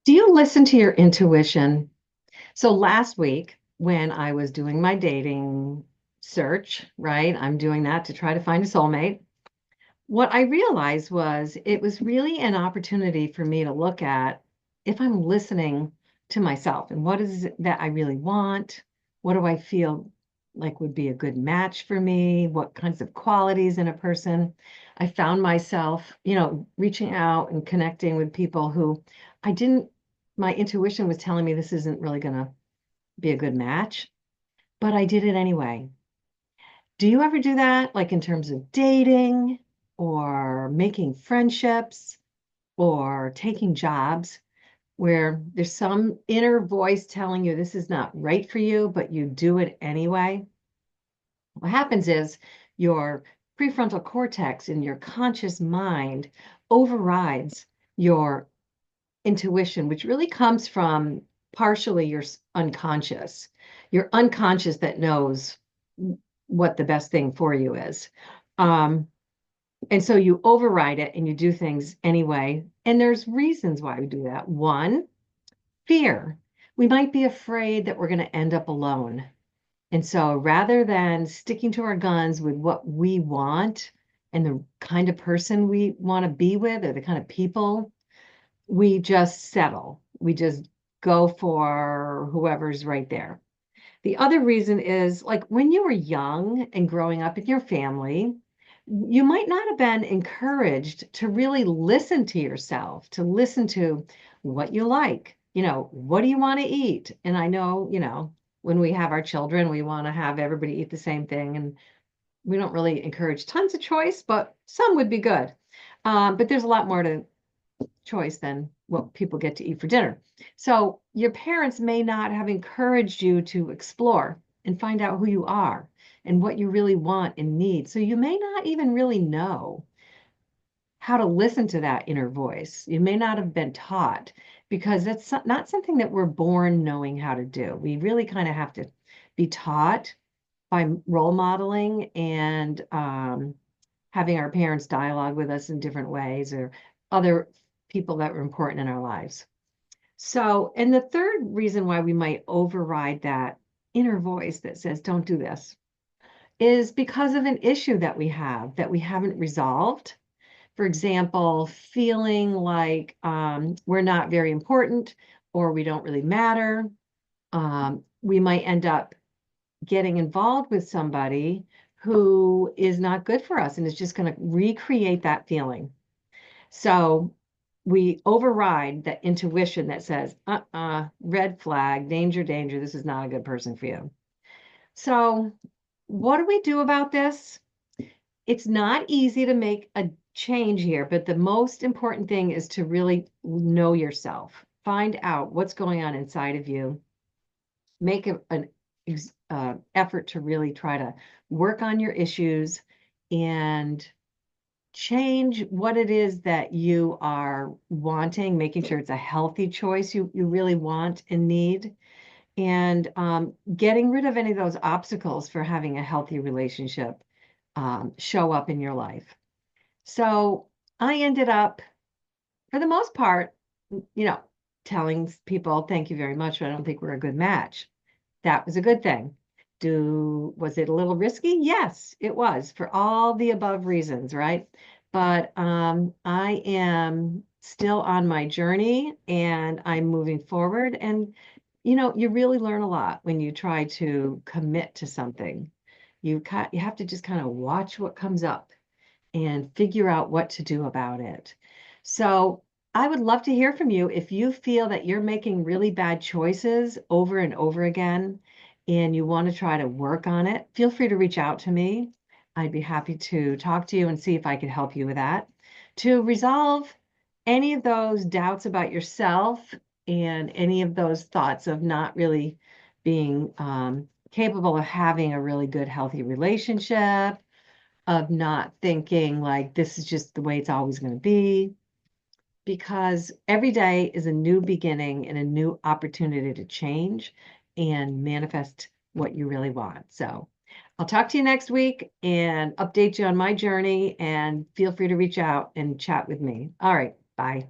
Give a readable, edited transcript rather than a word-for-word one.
Do you listen to your intuition? So last week, when I was doing my dating search, right? I'm doing that to try to find a soulmate. What I realized was it was really an opportunity for me to look at if I'm listening to myself and what is it that I really want? What do I feel like would be a good match for me? What kinds of qualities in a person? I found myself, reaching out and connecting with people who I didn't, my intuition was telling me this isn't really going to be a good match, but I did it anyway. Do you ever do that, like in terms of dating or making friendships or taking jobs where there's some inner voice telling you this is not right for you, but you do it anyway? What happens is your prefrontal cortex in your conscious mind overrides your intuition, which really comes from partially your unconscious, your unconscious that knows what the best thing for you is. Um, and so you override it and you do things anyway. And there's reasons why we do that. One, fear. We might be afraid that we're going to end up alone. And so rather than sticking to our guns with what we want and the kind of person we want to be with or the kind of people, we just settle. We just go for whoever's right there. The other reason is like when you were young and growing up in your family, you might not have been encouraged to really listen to yourself, to listen to what you like. What do you want to eat? And I know, when we have our children, we want to have everybody eat the same thing. And we don't really encourage tons of choice, but some would be good. But there's a lot more to choice than what people get to eat for dinner. So your parents may not have encouraged you to explore and find out who you are and what you really want and need. So you may not even really know how to listen to that inner voice. You may not have been taught because that's not something that we're born knowing how to do. We really kind of have to be taught by role modeling and having our parents dialogue with us in different ways or other people that were important in our lives. So, and the third reason why we might override that inner voice that says, don't do this, is because of an issue that we have that we haven't resolved. For example, feeling like we're not very important or we don't really matter. We might end up getting involved with somebody who is not good for us and is just going to recreate that feeling. So we override that intuition that says, red flag, danger, danger, this is not a good person for you. So, what do we do about this? It's not easy to make a change here, but the most important thing is to really know yourself, find out what's going on inside of you, make an effort to really try to work on your issues and change what it is that you are wanting, making sure it's a healthy choice you really want and need, and getting rid of any of those obstacles for having a healthy relationship show up in your life. So I ended up, for the most part, you know, telling people, thank you very much, but I don't think we're a good match. That was a good thing. Was it a little risky? Yes, it was for all the above reasons, right? But I am still on my journey and I'm moving forward. And you really learn a lot when you try to commit to something. You have to just kind of watch what comes up and figure out what to do about it. So I would love to hear from you if you feel that you're making really bad choices over and over again and you want to try to work on it. Feel free to reach out to me. I'd be happy to talk to you and see if I could help you with that. To resolve any of those doubts about yourself and any of those thoughts of not really being capable of having a really good, healthy relationship, of not thinking like this is just the way it's always going to be, because every day is a new beginning and a new opportunity to change and manifest what you really want. So I'll talk to you next week and update you on my journey, and feel free to reach out and chat with me. All right, bye.